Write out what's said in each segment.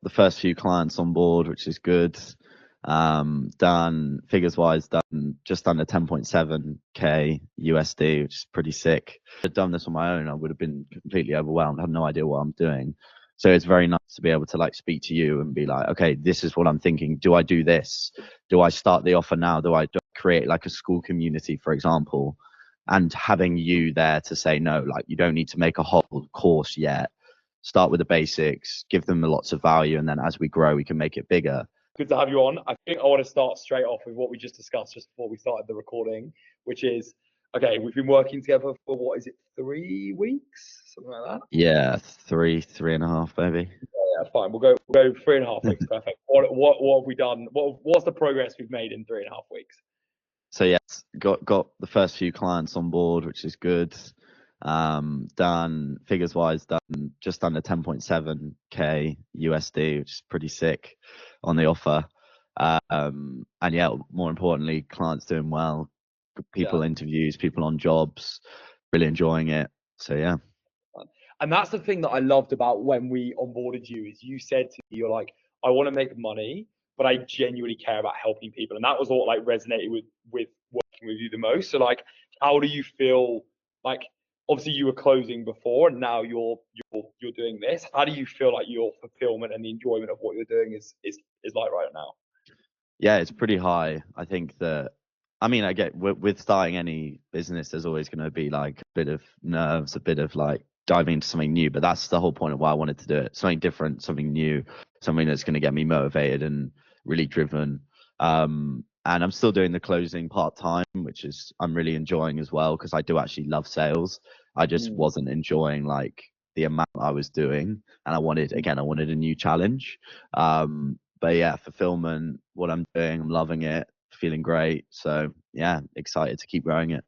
the first few clients on board, which is good. Done figures wise, done just under 10.7k USD, which is pretty sick. If I'd done this on my own, I would have been completely overwhelmed. I had no idea what I'm doing. So it's very nice to be able to like speak to you and be like, okay, this is what I'm thinking. Do I do this? Do I start the offer now? Do I create like a school community, for example? And having you there to say, no, like you don't need to make a whole course yet. Start with the basics, give them lots of value. And then as we grow, we can make it bigger. Good to have you on. I think I want to start straight off with what we just discussed just before we started the recording, which is, okay, we've been working together for, what is it, 3 weeks? Something like that? Yeah, 3.5 maybe. Yeah, fine. We'll go 3.5 weeks. Perfect. What have we done? What's the progress we've made in 3.5 weeks? So yes, got the first few clients on board, which is good. Done figures wise, done just under 10.7k USD, which is pretty sick on the offer. And yeah, more importantly, clients doing well, people interviews, people on jobs, really enjoying it. So yeah. And that's the thing that I loved about when we onboarded you, is you said to me, you're like, I want to make money, but I genuinely care about helping people. And that was what like resonated with working with you the most. So like, how do you feel like, obviously you were closing before and now you're doing this. How do you feel like your fulfillment and the enjoyment of what you're doing is like right now? Yeah, it's pretty high. I think that, I mean, I get with starting any business, there's always going to be like a bit of nerves, a bit of like diving into something new. But that's the whole point of why I wanted to do it. Something different, something new, something that's going to get me motivated and really driven. And I'm still doing the closing part time, which is I'm really enjoying as well, because I do actually love sales. I just wasn't enjoying like the amount I was doing, and I wanted a new challenge. But yeah, fulfillment, what I'm doing, I'm loving it, feeling great. So yeah, excited to keep growing it.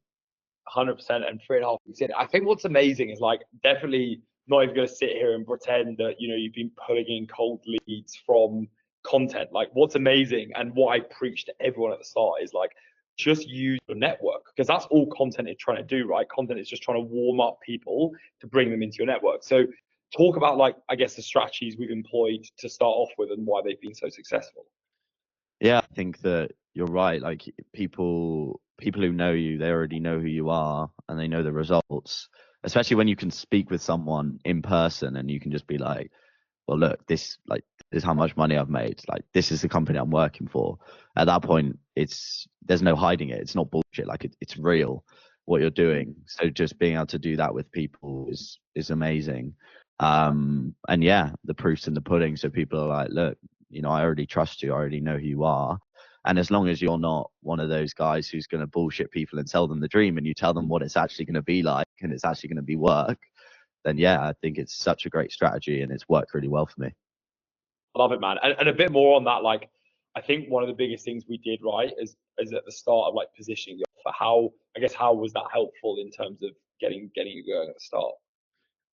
100%. And 3.5 weeks in, I think what's amazing is like, definitely not even going to sit here and pretend that, you know, you've been pulling in cold leads from content. Like, what's amazing and what I preach to everyone at the start is like, just use your network, because that's all content is trying to do, right? Content is just trying to warm up people to bring them into your network. So talk about like, I guess, the strategies we've employed to start off with and why they've been so successful. Yeah, I think that you're right. Like people who know you, they already know who you are and they know the results. Especially when you can speak with someone in person and you can just be like, well, look, this is how much money I've made. Like, this is the company I'm working for. At that point, there's no hiding it. It's not bullshit. Like it's real what you're doing. So just being able to do that with people is amazing. And yeah, the proof's in the pudding. So people are like, look, you know, I already trust you. I already know who you are. And as long as you're not one of those guys who's going to bullshit people and sell them the dream, and you tell them what it's actually going to be like and it's actually going to be work, then yeah, I think it's such a great strategy and it's worked really well for me. I love it, man. And a bit more on that, like, I think one of the biggest things we did right is at the start of like positioning the offer. How was that helpful in terms of getting you going at the start?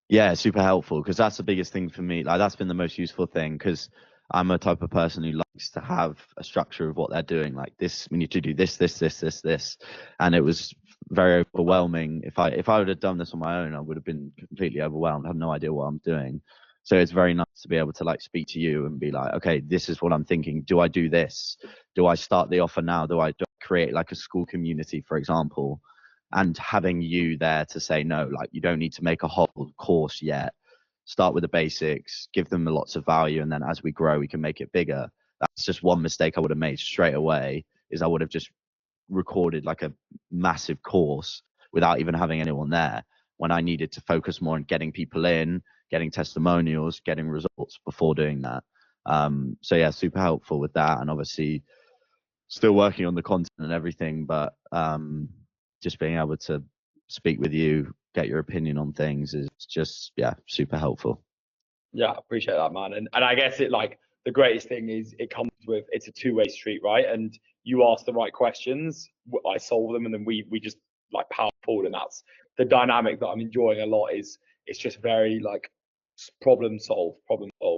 Yeah, super helpful, because that's the biggest thing for me. Like that's been the most useful thing, because I'm a type of person who likes to have a structure of what they're doing. Like this, we need to do this, and it was very overwhelming. If I would have done this on my own, I would have been completely overwhelmed. I have no idea what I'm doing. So it's very nice to be able to like speak to you and be like, okay, this is what I'm thinking. Do I do this? Do I start the offer now? Do I create like a school community, for example? And having you there to say, no, like you don't need to make a whole course yet. Start with the basics, give them lots of value, and then as we grow, we can make it bigger. That's just one mistake I would have made straight away, is I would have just recorded like a massive course without even having anyone there, when I needed to focus more on getting people in, getting testimonials, getting results before doing that. So yeah, super helpful with that. And obviously still working on the content and everything, but just being able to speak with you, get your opinion on things is just, yeah, super helpful. Yeah, I appreciate that, man. And I guess it, like, the greatest thing is it comes with, it's a two-way street, right? And you ask the right questions, I solve them, and then we just like power forward. And that's the dynamic that I'm enjoying a lot. Is it's just very like problem solve,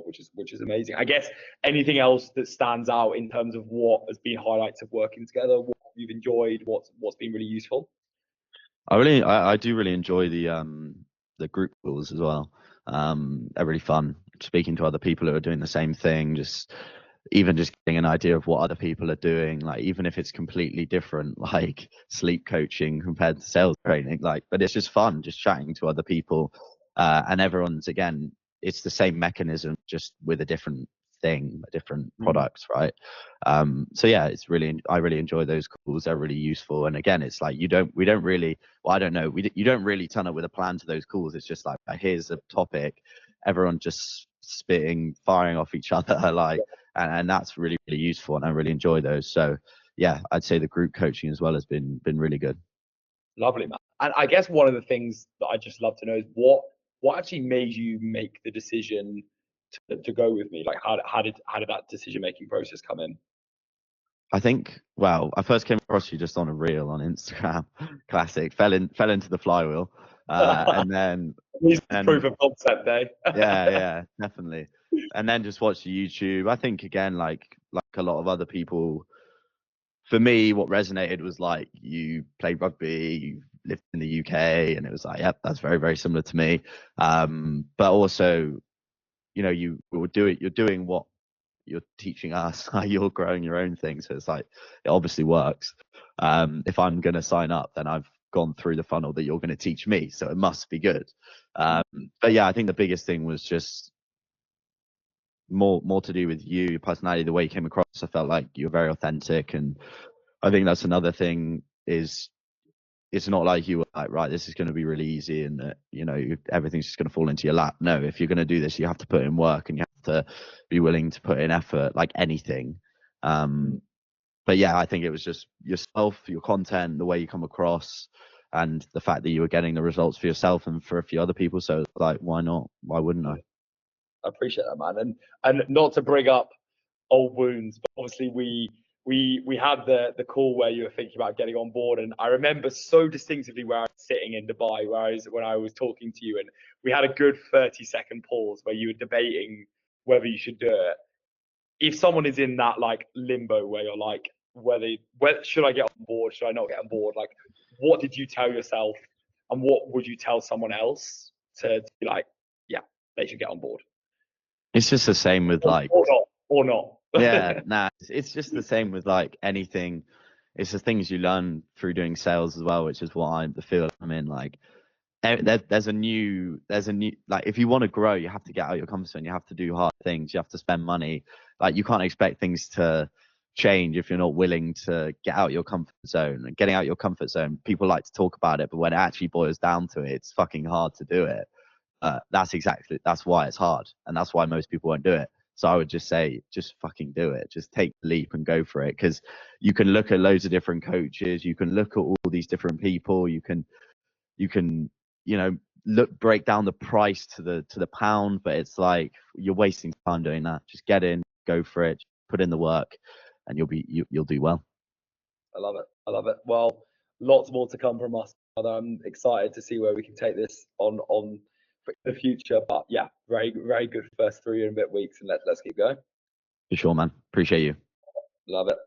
which is amazing. I guess anything else that stands out in terms of what has been highlights of working together, what you've enjoyed, what's been really useful? I do really enjoy the group calls as well. They're really fun. speaking to other people who are doing the same thing, just getting an idea of what other people are doing, like even if it's completely different, like sleep coaching compared to sales training, like, but it's just fun just chatting to other people, and everyone's, again, it's the same mechanism just with a different thing, a different product, right? So yeah, I really enjoy those calls. They're really useful, and again, it's like you don't really turn up with a plan to those calls. It's just like, here's a topic, everyone just spitting, firing off each other, like, and that's really, really useful, and I really enjoy those. So yeah, I'd say the group coaching as well has been really good. Lovely, man. And I guess one of the things that I just love to know is what actually made you make the decision to go with me? Like, how did that decision making process come in? I think, well, I first came across you just on a reel on Instagram. Classic. Fell into the flywheel, and then Proof of concept, eh? yeah, definitely. And then just watched the YouTube. I think, again, like a lot of other people, for me, what resonated was like, you played rugby, you lived in the UK, and it was like, yep, that's very, very similar to me. But also, you're doing what you're teaching us, you're growing your own thing. So it's like, it obviously works. If I'm going to sign up, then I've gone through the funnel that you're going to teach me, so it must be good. But yeah, I think the biggest thing was just more to do with you, your personality, the way you came across. I felt like you're very authentic, and I think that's another thing, is it's not like you were like, right, this is going to be really easy, and everything's just going to fall into your lap. No, if you're going to do this, you have to put in work, and you have to be willing to put in effort, like anything. But yeah, I think it was just yourself, your content, the way you come across, and the fact that you were getting the results for yourself and for a few other people. So like, why not? Why wouldn't I? I appreciate that, man. And not to bring up old wounds, but obviously we had the call where you were thinking about getting on board, and I remember so distinctively where I was sitting in Dubai, when I was talking to you, and we had a good 30-second pause where you were debating whether you should do it. If someone is in that like limbo where you're like, whether should I get on board, should I not get on board, like, what did you tell yourself, and what would you tell someone else to be like, yeah, they should get on board? It's just the same with like, or not. Yeah, nah, it's just the same with like anything. It's the things you learn through doing sales as well, which is the field I'm in. Like, there's a new, like, if you want to grow, you have to get out of your comfort zone. You have to do hard things. You have to spend money. Like, you can't expect things to change if you're not willing to get out your comfort zone. And getting out your comfort zone, people like to talk about it, but when it actually boils down to it, it's fucking hard to do it. That's why it's hard, and that's why most people won't do it. So I would just say, just fucking do it. Just take the leap and go for it. Because you can look at loads of different coaches. You can look at all these different people. You can, break down the price to the pound, but it's like, you're wasting time doing that. Just get in, go for it, put in the work, and you'll do well. I love it. I love it. Well, lots more to come from us. I'm excited to see where we can take this on for the future. But yeah, very, very good first 3 and a bit weeks, and let's keep going. For sure, man. Appreciate you. Love it.